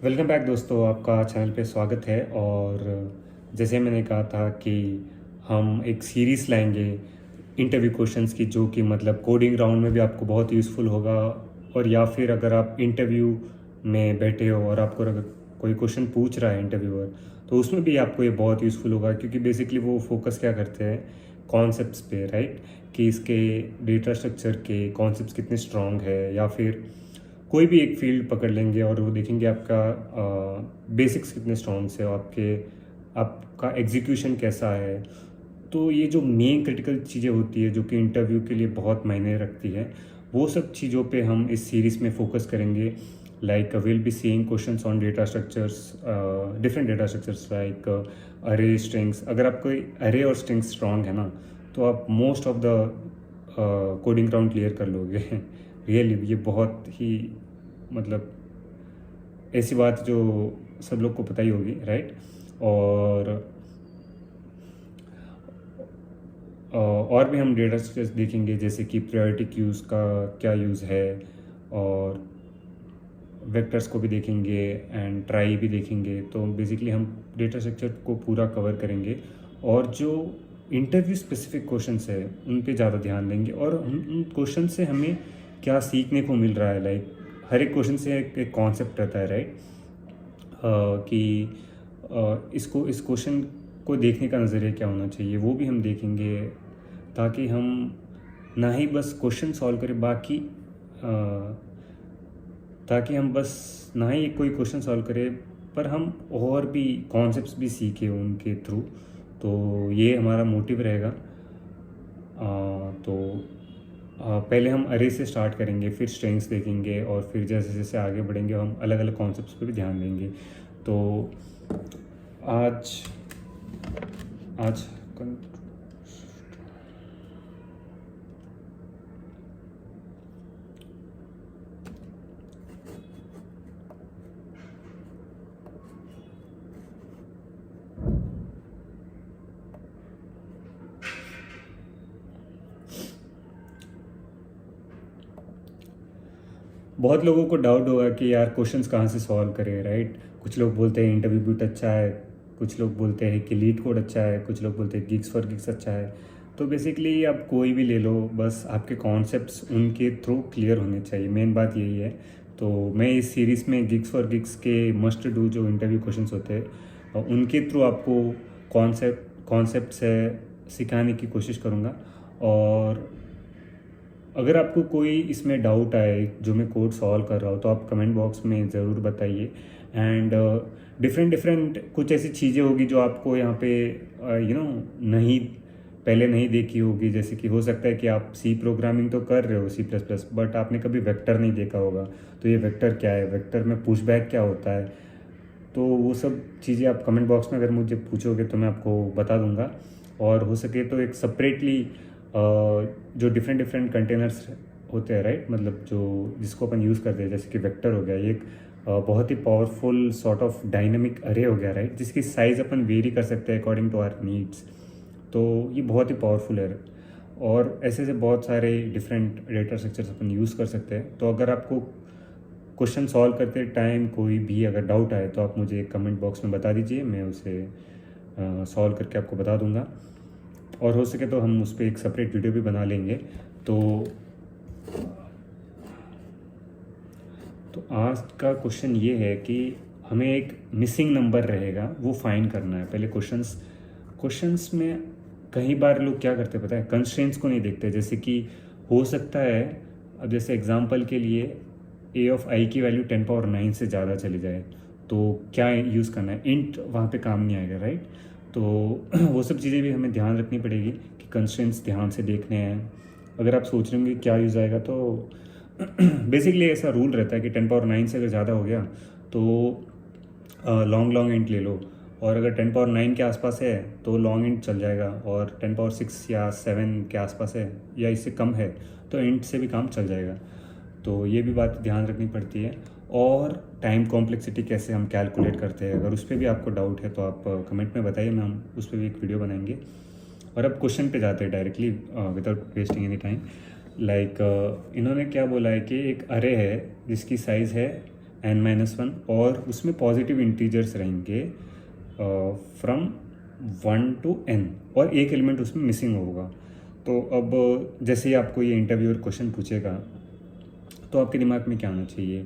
Welcome back दोस्तों, आपका channel पे स्वागत है। और जैसे मैंने कहा था कि हम एक सीरीज़ लाएंगे इंटरव्यू क्वेश्चंस की, जो कि मतलब कोडिंग राउंड में भी आपको बहुत यूज़फुल होगा। और या फिर अगर आप इंटरव्यू में बैठे हो और आपको अगर कोई क्वेश्चन पूछ रहा है इंटरव्यूअर, तो उसमें भी आपको ये बहुत यूज़फुल होगा, क्योंकि बेसिकली वो फोकस क्या करते हैं, कॉन्सेप्ट्स पे, राइट। कि इसके डेटा स्ट्रक्चर के कॉन्सेप्ट्स कितने स्ट्रॉन्ग है, या फिर कोई भी एक फील्ड पकड़ लेंगे और वो देखेंगे आपका बेसिक्स कितने स्ट्रॉन्ग से, आपका एग्जीक्यूशन कैसा है। तो ये जो मेन क्रिटिकल चीज़ें होती है जो कि इंटरव्यू के लिए बहुत मायने रखती है, वो सब चीज़ों पे हम इस सीरीज़ में फोकस करेंगे। Like will be seeing questions on data structures, different data structures like अरे, स्ट्रिंग्स। अगर आपको अरे और स्ट्रिंग्स स्ट्रॉन्ग है ना, तो आप most of the coding round clear कर लोगे। रियली ये बहुत ही मतलब ऐसी बात जो सब लोग को पता ही होगी, राइट। और भी हम डेटा स्ट्रक्चर्स देखेंगे, जैसे कि प्रायोरिटी क्यूज़ का क्या यूज़ है, और वेक्टर्स को भी देखेंगे एंड ट्राई भी देखेंगे। तो बेसिकली हम डेटा स्ट्रक्चर को पूरा कवर करेंगे, और जो इंटरव्यू स्पेसिफिक क्वेश्चंस है उन पे ज़्यादा ध्यान देंगे, और उन क्वेश्चन से हमें क्या सीखने को मिल रहा है। लाइक हर एक क्वेश्चन से एक कॉन्सेप्ट रहता है, राइट। कि इस क्वेश्चन को देखने का नज़रिया क्या होना चाहिए, वो भी हम देखेंगे, ताकि हम ना ही बस क्वेश्चन सॉल्व करें ताकि हम बस ना ही कोई क्वेश्चन सॉल्व करें, पर हम और भी कॉन्सेप्ट्स भी सीखें उनके थ्रू। तो ये हमारा मोटिव रहेगा। तो पहले हम अरे से स्टार्ट करेंगे, फिर स्ट्रिंग्स देखेंगे, और फिर जैसे जैसे आगे बढ़ेंगे हम अलग अलग कॉन्सेप्ट्स पे भी ध्यान देंगे। तो आज आज बहुत लोगों को डाउट होगा कि यार क्वेश्चंस कहाँ से सॉल्व करें, राइट। कुछ लोग बोलते हैं इंटरव्यू बूट अच्छा है, कुछ लोग बोलते हैं कि लीड कोड अच्छा है, कुछ लोग बोलते हैं गिग्स फॉर गिग्स अच्छा है। तो बेसिकली आप कोई भी ले लो, बस आपके कॉन्सेप्ट्स उनके थ्रू क्लियर होने चाहिए, मेन बात यही है। तो मैं इस सीरीज़ में गिग्स फॉर गिग्स के मस्ट डू जो इंटरव्यू क्वेश्चंस होते हैं उनके थ्रू आपको कॉन्सेप्ट्स है सिखाने की कोशिश करूँगा। और अगर आपको कोई इसमें डाउट आए जो मैं कोड सॉल्व कर रहा हूँ, तो आप कमेंट बॉक्स में ज़रूर बताइए। एंड डिफरेंट डिफरेंट कुछ ऐसी चीज़ें होगी जो आपको यहाँ पे नहीं पहले नहीं देखी होगी। जैसे कि हो सकता है कि आप सी प्रोग्रामिंग तो कर रहे हो, C++, बट आपने कभी वेक्टर नहीं देखा होगा। तो ये वेक्टर क्या है, वेक्टर में पुशबैक क्या होता है, तो वो सब चीज़ें आप कमेंट बॉक्स में अगर मुझे पूछोगे तो मैं आपको बता दूंगा। और हो सके तो एक सेपरेटली जो डिफरेंट डिफरेंट कंटेनर्स होते हैं, राइट, मतलब जो जिसको अपन यूज़ करते हैं, जैसे कि वेक्टर हो गया, ये एक बहुत ही पावरफुल सॉर्ट ऑफ डायनेमिक अरे हो गया, राइट, जिसकी साइज़ अपन वेरी कर सकते हैं अकॉर्डिंग टू आवर नीड्स। तो ये बहुत ही पावरफुल है, और ऐसे ऐसे बहुत सारे डिफरेंट डेटा स्ट्रक्चर्स अपन यूज़ कर सकते हैं। तो अगर आपको क्वेश्चन सॉल्व करते टाइम कोई भी अगर डाउट आए, तो आप मुझे कमेंट बॉक्स में बता दीजिए, मैं उसे सॉल्व करके आपको बता दूंगा। और हो सके तो हम उस पर एक सेपरेट वीडियो भी बना लेंगे। तो आज का क्वेश्चन ये है कि हमें एक मिसिंग नंबर रहेगा, वो फाइंड करना है। पहले क्वेश्चंस में कई बार लोग क्या करते हैं पता है, कंस्ट्रेंट्स को नहीं देखते। जैसे कि हो सकता है, अब जैसे एग्जांपल के लिए a ऑफ i की वैल्यू 10⁻9 से ज़्यादा चली जाए, तो क्या यूज़ करना है, इंट वहाँ पे काम नहीं आएगा, राइट। तो वो सब चीज़ें भी हमें ध्यान रखनी पड़ेगी कि कंस्ट्रेंट्स ध्यान से देखने हैं। अगर आप सोच रहे होंगे क्या यूज़ आएगा, तो बेसिकली ऐसा रूल रहता है कि 10⁻9 से अगर ज़्यादा हो गया तो लॉन्ग इंट ले लो, और अगर 10⁻9 के आसपास है तो लॉन्ग इंट चल जाएगा, और 10⁻6 या 7 के आसपास है या इससे कम है तो इंट से भी काम चल जाएगा। तो ये भी बात ध्यान रखनी पड़ती है। और टाइम कॉम्प्लेक्सिटी कैसे हम कैलकुलेट करते हैं, अगर उस पर भी आपको डाउट है तो आप कमेंट में बताइए, हम उस पर भी एक वीडियो बनाएंगे। और अब क्वेश्चन पे जाते हैं directly without wasting any time. Like इन्होंने क्या बोला है कि एक अरे है जिसकी साइज़ है n-1 और उसमें पॉजिटिव इंटीजर्स रहेंगे फ्रॉम 1 to n और एक एलिमेंट उसमें मिसिंग होगा। तो अब जैसे ही आपको ये इंटरव्यूअर क्वेश्चन पूछेगा तो आपके दिमाग में क्या होना चाहिए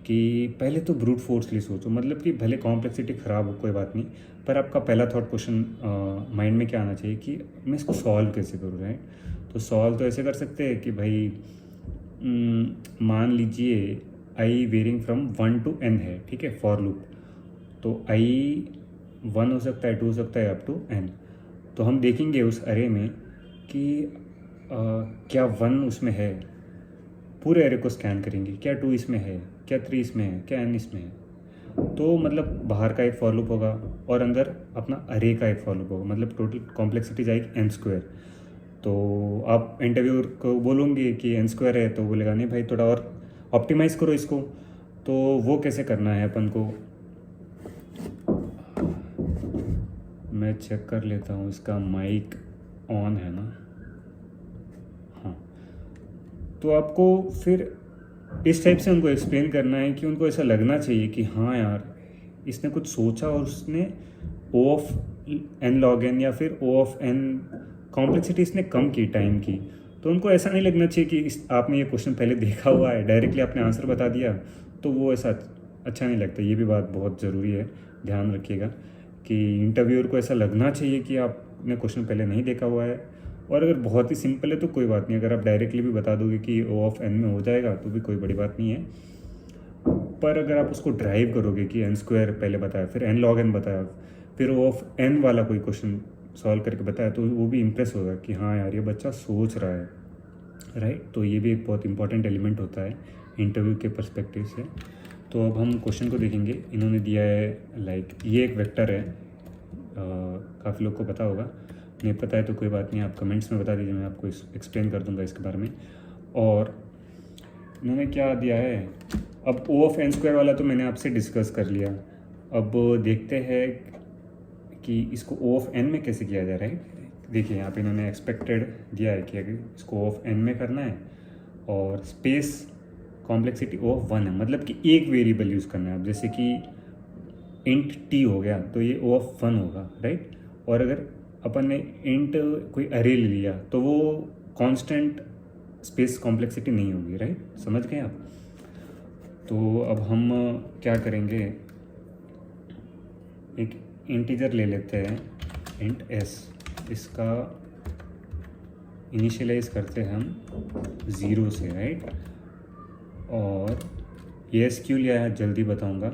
कि पहले तो ब्रूट फोर्सली सोचो, मतलब कि भले कॉम्प्लेक्सिटी ख़राब हो कोई बात नहीं, पर आपका पहला थॉट क्वेश्चन माइंड में क्या आना चाहिए कि मैं इसको सॉल्व कैसे करूँ, राइट। तो सॉल्व तो ऐसे कर सकते हैं कि भाई मान लीजिए आई वेरिंग फ्रॉम 1 to n है, ठीक है, फॉर लूप। तो आई 1 हो सकता है, 2 हो सकता है, अप टू n। तो हम देखेंगे उस अरे में कि क्या 1 उसमें है, पूरे एरे को स्कैन करेंगे, क्या 2 इसमें है, क्या 3 इसमें है, क्या n इसमें है। तो मतलब बाहर का एक फॉर लूप होगा और अंदर अपना अरे का एक फॉर लूप होगा, मतलब टोटल कॉम्प्लेक्सिटी जाएगी n²। तो आप इंटरव्यूअर को बोलोगे कि n² है, तो बोलेगा नहीं भाई थोड़ा और ऑप्टिमाइज़ करो इसको। तो वो कैसे करना है अपन को, मैं चेक कर लेता हूँ इसका माइक ऑन है ना, हाँ। तो आपको फिर इस टाइप से उनको एक्सप्लेन करना है कि उनको ऐसा लगना चाहिए कि हाँ यार इसने कुछ सोचा और उसने O of n log n या फिर O ऑफ n कॉम्प्लेक्सिटी इसने कम की टाइम की। तो उनको ऐसा नहीं लगना चाहिए कि आपने ये क्वेश्चन पहले देखा हुआ है, डायरेक्टली आपने आंसर बता दिया, तो वो ऐसा अच्छा नहीं लगता। ये भी बात बहुत ज़रूरी है, ध्यान रखिएगा कि इंटरव्यूअर को ऐसा लगना चाहिए कि आपने क्वेश्चन पहले नहीं देखा हुआ है। और अगर बहुत ही सिंपल है तो कोई बात नहीं, अगर आप डायरेक्टली भी बता दोगे कि O ऑफ n में हो जाएगा तो भी कोई बड़ी बात नहीं है। पर अगर आप उसको ड्राइव करोगे कि n² पहले बताया, फिर n log n बताया, फिर O ऑफ n वाला कोई क्वेश्चन सॉल्व करके बताया, तो वो भी इम्प्रेस होगा कि हाँ यार ये बच्चा सोच रहा है, राइट। तो ये भी एक बहुत इंपॉर्टेंट एलिमेंट होता है इंटरव्यू के पर्सपेक्टिव से। तो अब हम क्वेश्चन को देखेंगे। इन्होंने दिया है लाइक ये एक वेक्टर है, काफ़ी लोग को पता होगा, नहीं पता है तो कोई बात नहीं, आप कमेंट्स में बता दीजिए, मैं आपको एक्सप्लेन कर दूंगा इसके बारे में। और इन्होंने क्या दिया है, अब O ऑफ n² वाला तो मैंने आपसे डिस्कस कर लिया। अब देखते हैं कि इसको O ऑफ n में कैसे किया जाए, राइट। देखिए यहाँ पे इन्होंने एक्सपेक्टेड दिया है कि अगर इसको O ऑफ n में करना है और स्पेस कॉम्प्लेक्सिटी O ऑफ 1 है, मतलब कि एक वेरिएबल यूज़ करना है। अब जैसे कि इंट t हो गया तो ये O ऑफ 1 होगा, राइट। और अगर अपन ने इंट कोई अरे ले लिया तो वो कांस्टेंट स्पेस कॉम्प्लेक्सिटी नहीं होगी, राइट, समझ गए आप। तो अब हम क्या करेंगे, एक इंटीजर ले लेते हैं इंट s, इसका इनिशियलाइज करते हैं हम 0 से, राइट। और ये s क्यों लिया है जल्दी बताऊंगा,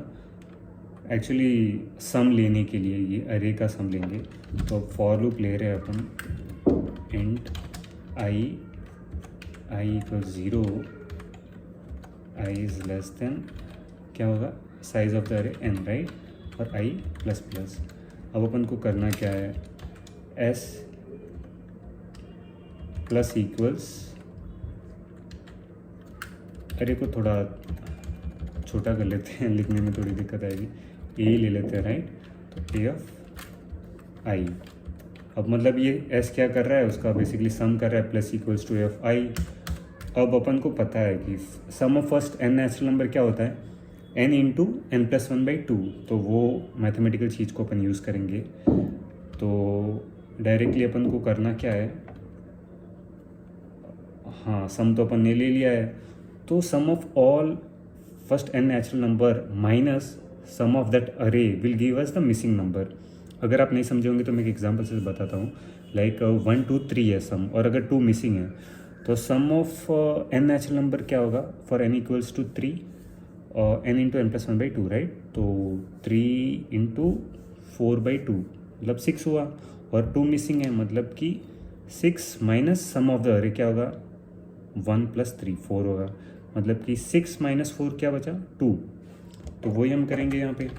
एक्चुअली सम लेने के लिए, ये अरे का सम लेंगे। तो फॉर लूप ले रहे हैं अपन int i equal 0, i is less than क्या होगा size of the array n, right, और i प्लस प्लस। अब अपन को करना क्या है, s प्लस इक्वल्स, अरे को थोड़ा छोटा कर लेते हैं, लिखने में थोड़ी दिक्कत आएगी, a ले लेते हैं, राइट। तो a ऑफ i, अब मतलब ये s क्या कर रहा है, उसका बेसिकली सम कर रहा है, plus equals to a of i। अब अपन को पता है कि sum of first n natural number क्या होता है, n इंटू n प्लस 1/2। तो वो मैथमेटिकल चीज़ को अपन यूज़ करेंगे। तो डायरेक्टली अपन को करना क्या है, हाँ सम तो अपन ने ले लिया है, तो sum of all first n natural number minus sum of that array will give us the missing number. अगर आप नहीं समझे होंगे तो मैं एक एग्जांपल से बताता हूँ, लाइक 1 2 3 है सम, और अगर 2 मिसिंग है तो sum of n natural number क्या होगा, for n equals to 3 n into n plus 1/2, right. तो 3 इंटू 4/2 मतलब 6 हुआ, और 2 मिसिंग है मतलब कि 6 माइनस सम ऑफ द अरे क्या होगा, 1 प्लस 3 4 होगा, मतलब कि 6 माइनस 4 क्या बचा, 2। तो वही हम करेंगे यहाँ पे,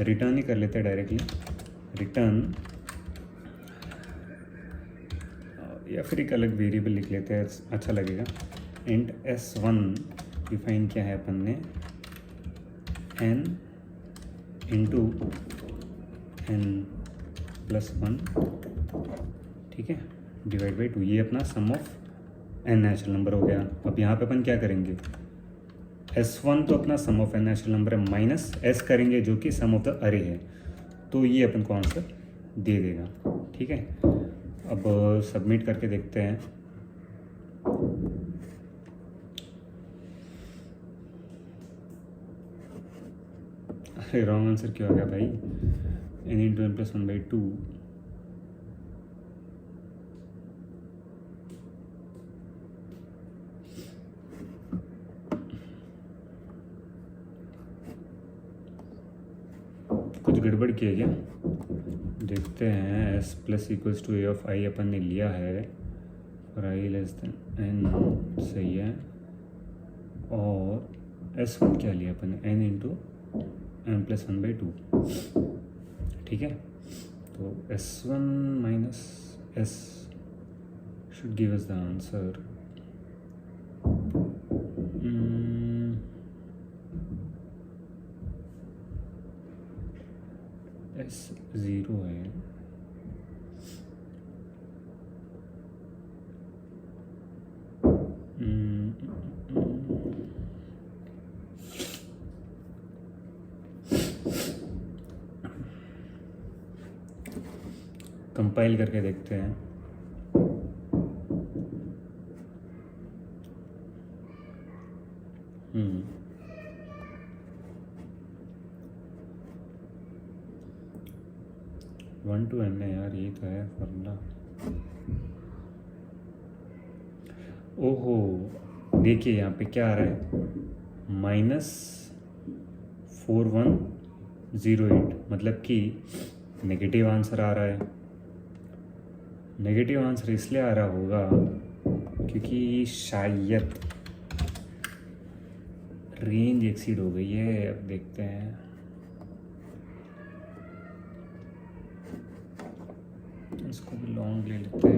रिटर्न ही कर लेते हैं डायरेक्टली, रिटर्न, या फिर एक अलग वेरिएबल लिख लेते हैं, अच्छा लगेगा। इंट s1 डिफाइन किया है अपन ने n इंटू n प्लस 1, ठीक है, डिवाइड बाई 2, ये अपना सम ऑफ n नेचुरल नंबर हो गया। अब यहाँ पे अपन क्या करेंगे, S1 तो अपना सम ऑफ एन नेचुरल नंबर है, माइनस S करेंगे जो कि सम ऑफ द अरे है, तो ये अपन को आंसर दे देगा। ठीक है, अब सबमिट करके देखते हैं। अरे रॉन्ग आंसर क्यों आ गया भाई? n into N plus 1/2। कुछ गड़बड़ किया क्या? देखते हैं। s plus equals to A of i अपन ने लिया है और आई लेस देन n, सही है। और S1 क्या लिया अपन ने? n into N plus 1/2। ठीक है, तो S1 minus S should give us the answer. S0 है, कंपाइल करके देखते हैं। वन टू एन है यार, ये तो है फॉर्मूला। ओहो, देखिए यहाँ पे क्या आ रहा है, -4108, मतलब कि नेगेटिव आंसर आ रहा है। नेगेटिव आंसर इसलिए आ रहा होगा क्योंकि शायद रेंज एक्सीड हो गई है। अब देखते हैं, इसको भी लॉन्ग ले लेते हैं।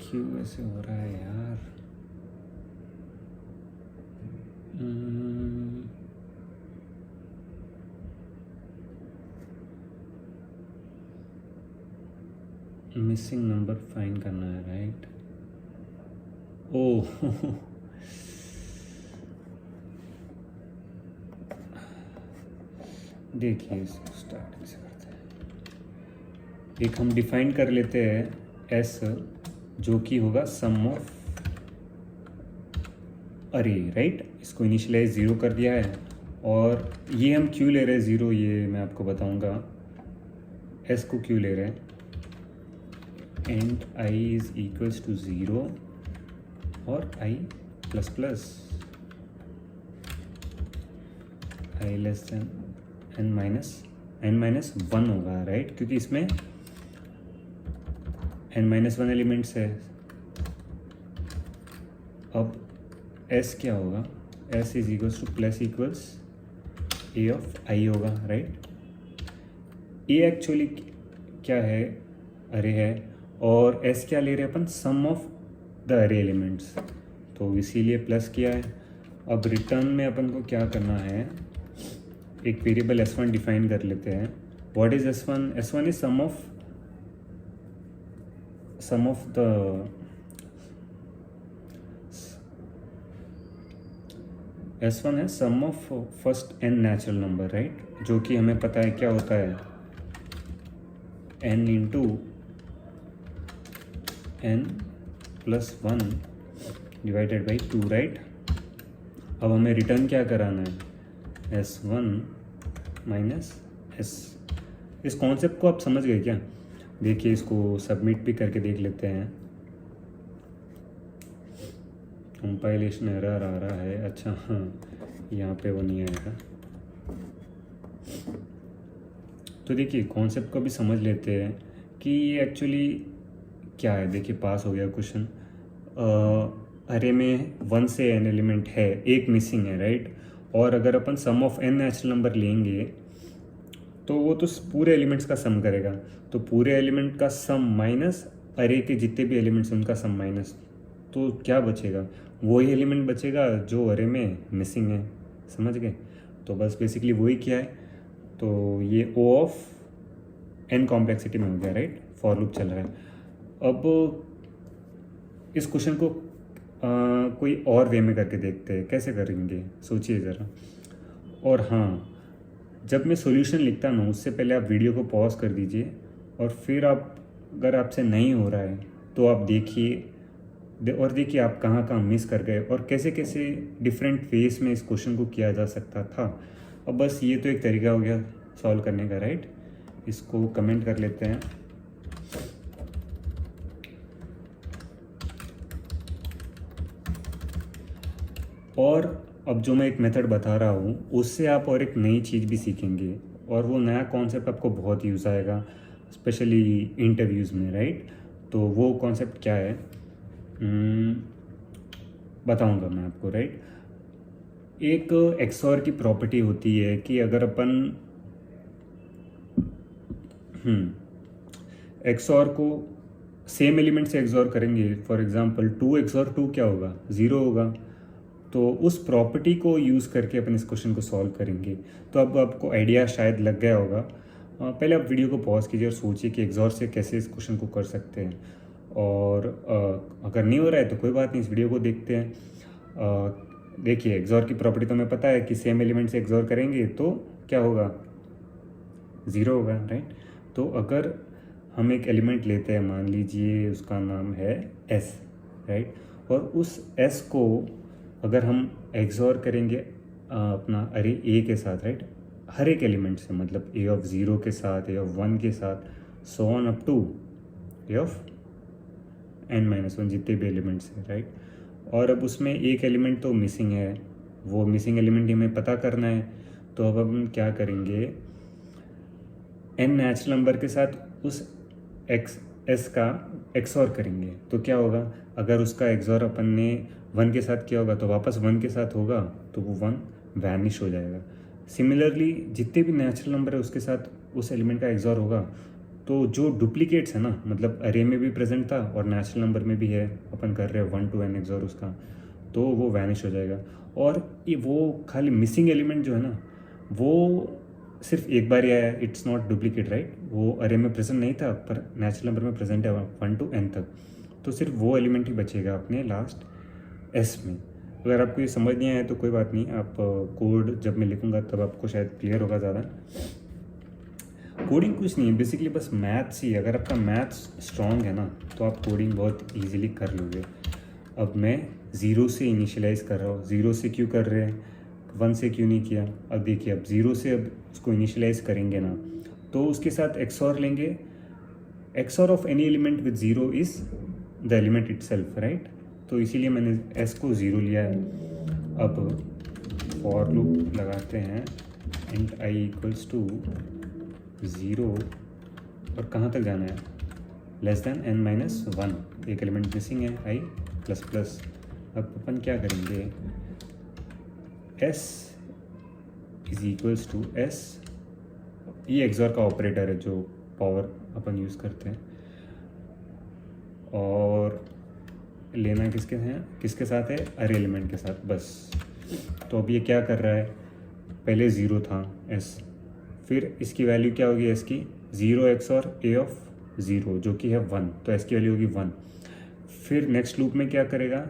क्यों ऐसे हो रहा है यार? मिसिंग नंबर फाइंड करना है, राइट? ओह देखिए, इसको स्टार्टिंग से करते हैं। एक हम डिफाइन कर लेते हैं S, जो कि होगा सम ऑफ अरे, राइट? इसको इनिशियलाइज 0 कर दिया है, और ये हम क्यों ले रहे हैं 0, ये मैं आपको बताऊंगा। S को क्यों ले रहे हैं? And I is equals to 0 और I plus plus I less than n minus 1 होगा, राइट? क्योंकि इसमें n-1 एलिमेंट्स है। अब S क्या होगा? S is equals two plus equals A of I होगा, राइट? A एक्चुअली क्या है? अरे है, और S क्या ले रहे हैं अपन? सम ऑफ द अरे एलिमेंट्स, तो इसीलिए प्लस किया है। अब रिटर्न में अपन को क्या करना है, एक वेरिएबल S1 डिफाइन कर लेते हैं। What is S1? S1 is sum of the S1 है sum of first n natural number, right? जो कि हमें पता है क्या होता है, n into n plus 1 divided by 2, right? अब हमें रिटर्न क्या कराना है? S1 minus S। इस कॉन्सेप्ट को आप समझ गए क्या? देखिए, इसको सबमिट भी करके देख लेते हैं। कंपाइलेशन एरर आ रहा है, अच्छा हाँ, यहाँ पे वो नहीं आएगा। तो देखिए, कॉन्सेप्ट को भी समझ लेते हैं कि ये एक्चुअली क्या है। देखिए, पास हो गया क्वेश्चन। अरे में 1 से n एलिमेंट है, एक मिसिंग है, राइट? और अगर अपन सम ऑफ n नेचुरल नंबर लेंगे तो वो तो पूरे एलिमेंट्स का सम करेगा, तो पूरे एलिमेंट का सम माइनस अरे के जितने भी एलिमेंट्स हैं उनका सम माइनस, तो क्या बचेगा? वही एलिमेंट बचेगा जो अरे में मिसिंग है। समझ गए? तो बस बेसिकली वही किया है। तो ये ओ ऑफ एन कॉम्प्लेक्सिटी में हो गया, राइट। फॉर लूप चल रहा है। अब इस क्वेश्चन को कोई और वे में करके देखते हैं, कैसे करेंगे सोचिए ज़रा। और हाँ, जब मैं सॉल्यूशन लिखता हूँ उससे पहले आप वीडियो को पॉज कर दीजिए और फिर आप, अगर आपसे नहीं हो रहा है तो आप देखिए और देखिए आप कहाँ कहाँ मिस कर गए और कैसे कैसे डिफरेंट फेस में इस क्वेश्चन को किया जा सकता था। अब बस ये तो एक तरीका हो गया सॉल्व करने का, राइट। इसको कमेंट कर लेते हैं। और अब जो मैं एक मेथड बता रहा हूँ उससे आप और एक नई चीज़ भी सीखेंगे और वो नया कॉन्सेप्ट आपको बहुत यूज़ आएगा, स्पेशली इंटरव्यूज़ में, राइट। तो वो कॉन्सेप्ट क्या है बताऊँगा मैं आपको, राइट। एक एक्सॉर की प्रॉपर्टी होती है कि अगर अपन एक्सॉर को सेम एलिमेंट से एक्सॉर करेंगे, फॉर एग्जांपल 2 एक्सॉर 2 क्या होगा, 0 होगा। तो उस प्रॉपर्टी को यूज़ करके अपन इस क्वेश्चन को सॉल्व करेंगे। तो अब आपको आइडिया शायद लग गया होगा। पहले आप वीडियो को पॉज कीजिए और सोचिए कि एक्सॉर से कैसे इस क्वेश्चन को कर सकते हैं। और अगर नहीं हो रहा है तो कोई बात नहीं, इस वीडियो को देखते हैं। देखिए एक्सॉर की प्रॉपर्टी तो हमें पता है कि सेम एलिमेंट से एक्सॉर करेंगे तो क्या होगा, 0 होगा, राइट। तो अगर हम एक एलिमेंट लेते हैं, मान लीजिए उसका नाम है s, राइट। और उस s को अगर हम एक्सॉर करेंगे अपना अरे ए के साथ, राइट, हर एक एलिमेंट से, मतलब ए ऑफ 0 के साथ, ए ऑफ 1 के साथ, so on up to A of n-1 जितने भी एलिमेंट्स हैं, राइट। और अब उसमें एक एलिमेंट तो मिसिंग है, वो मिसिंग एलिमेंट हमें पता करना है। तो अब हम क्या करेंगे, n नेचुरल नंबर के साथ उस s का एक्सॉर करेंगे। तो क्या होगा, अगर उसका एक्सॉर अपन ने 1 के साथ किया होगा तो वापस 1 के साथ होगा, तो वो 1 वैनिश हो जाएगा। सिमिलरली जितने भी नेचुरल नंबर है उसके साथ उस एलिमेंट का एक्सॉर होगा, तो जो डुप्लीकेट्स है ना, मतलब अरे में भी प्रेजेंट था और नेचुरल नंबर में भी है, अपन कर रहे हैं 1 to n एक्सॉर उसका, तो वो वैनिश हो जाएगा। और ये वो खाली मिसिंग एलिमेंट जो है ना, वो सिर्फ एक बार ही आया, इट्स नॉट डुप्लीकेट, राइट। वो अरे में प्रेजेंट नहीं था पर नेचुरल नंबर में प्रेजेंट है 1 to n तक, तो सिर्फ वो एलिमेंट ही बचेगा अपने लास्ट s में। अगर आपको ये समझ नहीं आया तो कोई बात नहीं, आप कोड जब मैं लिखूंगा तब आपको शायद क्लियर होगा ज़्यादा। कोडिंग कुछ नहीं है, बेसिकली बस मैथ्स ही। अगर आपका मैथ्स स्ट्रॉन्ग है ना तो आप कोडिंग बहुत इजीली कर लोगे। अब मैं 0 से इनिशियलाइज कर रहा हूँ। 0 से क्यों कर रहे हैं, 1 से क्यों नहीं किया। अब देखिए, अब 0 से अब उसको इनिशियलाइज करेंगे ना, तो उसके साथ एक्सॉर लेंगे। XOR of any element with 0 is the element itself, right. तो इसीलिए मैंने s को 0 लिया है। अब फॉर लूप लगाते हैं, इंट i इक्वल्स टू 0 और कहाँ तक जाना है, लेस देन n-1। एक एलिमेंट मिसिंग है i प्लस प्लस। अब अपन क्या करेंगे, s is equals to s, ये एक्सॉर का ऑपरेटर है जो पावर अपन यूज़ करते हैं। और लेना किसके साथ है, अरे एलिमेंट के साथ, बस। तो अब ये क्या कर रहा है, पहले 0 था s, फिर इसकी वैल्यू क्या होगी s की, 0 एक्सॉर a ऑफ 0 जो कि है 1, तो s की वैल्यू होगी 1। फिर नेक्स्ट लूप में क्या करेगा,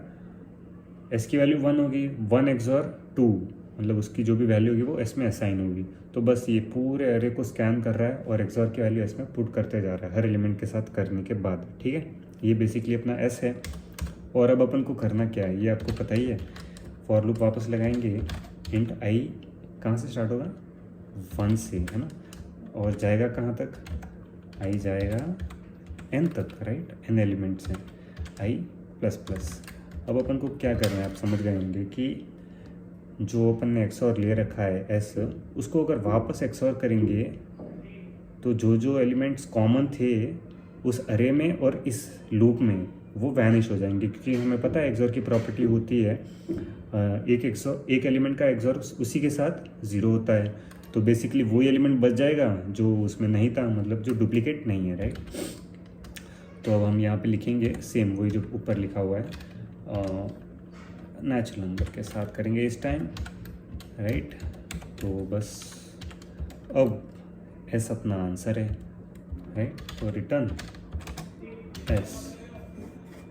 s की वैल्यू 1 होगी, 1 एक्सॉर 2, मतलब उसकी जो भी वैल्यू होगी वो s में असाइन होगी। तो बस ये पूरे अरे को स्कैन कर रहा है और एक्सॉर की वैल्यू s में पुट करते जा रहा है हर एलिमेंट के साथ करने के बाद, ठीक है। ये बेसिकली अपना s है। और अब अपन को करना क्या है ये आपको पता ही है। फॉर लूप वापस लगाएंगे, इंट i कहाँ से स्टार्ट होगा, 1 से, है ना, और जाएगा कहाँ तक, i जाएगा n तक, राइट। n एलिमेंट्स हैं, i प्लस प्लस। अब अपन को क्या करना है, आप समझ गए होंगे कि जो अपन ने एक्सॉर ले रखा है s, उसको अगर वापस एक्सॉर करेंगे तो जो जो एलिमेंट्स कॉमन थे उस अरे में और इस लूप में वो वैनिश हो जाएंगे, क्योंकि हमें पता है एक्सॉर की प्रॉपर्टी होती है एक एलिमेंट का एक्सॉर उसी के साथ 0 होता है। तो बेसिकली वही एलिमेंट बच जाएगा जो उसमें नहीं था, मतलब जो डुप्लीकेट नहीं है, राइट। तो अब हम यहाँ पे लिखेंगे सेम वही जो ऊपर लिखा हुआ है, नेचुरल नंबर के साथ करेंगे इस टाइम, राइट। तो बस अब एस अपना आंसर है, राइट। तो रिटर्न एस।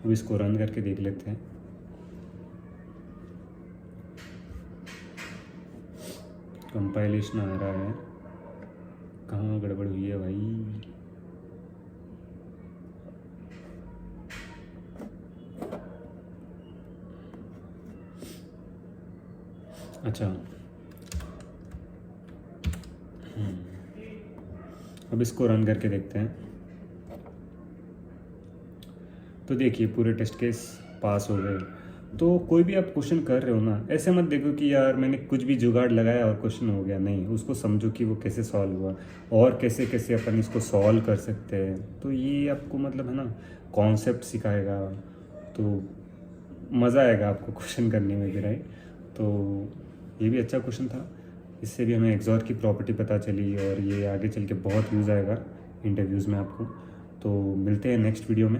अब इसको रन करके देख लेते हैं। कंपाइलेशन आ रहा है, कहाँ गड़बड़ हुई है भाई। अच्छा, अब इसको रन करके देखते हैं। तो देखिए पूरे टेस्ट केस पास हो गए। तो कोई भी आप क्वेश्चन कर रहे हो ना, ऐसे मत देखो कि यार मैंने कुछ भी जुगाड़ लगाया और क्वेश्चन हो गया, नहीं। उसको समझो कि वो कैसे सॉल्व हुआ और कैसे कैसे अपन इसको सॉल्व कर सकते हैं। तो ये आपको मतलब है ना कॉन्सेप्ट सिखाएगा, तो मज़ा आएगा आपको क्वेश्चन करने में भी, राइट। तो ये भी अच्छा क्वेश्चन था, इससे भी हमें एक्सॉर की प्रॉपर्टी पता चली और ये आगे चल के बहुत यूज़ आएगा इंटरव्यूज़ में आपको। तो मिलते हैं नेक्स्ट वीडियो में।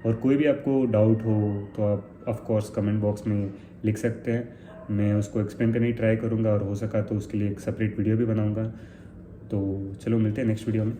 और कोई भी आपको डाउट हो तो आप ऑफ कोर्स कमेंट बॉक्स में लिख सकते हैं, मैं उसको एक्सप्लेन करने की ट्राई करूँगा और हो सका तो उसके लिए एक सेपरेट वीडियो भी बनाऊँगा। तो चलो मिलते हैं नेक्स्ट वीडियो में।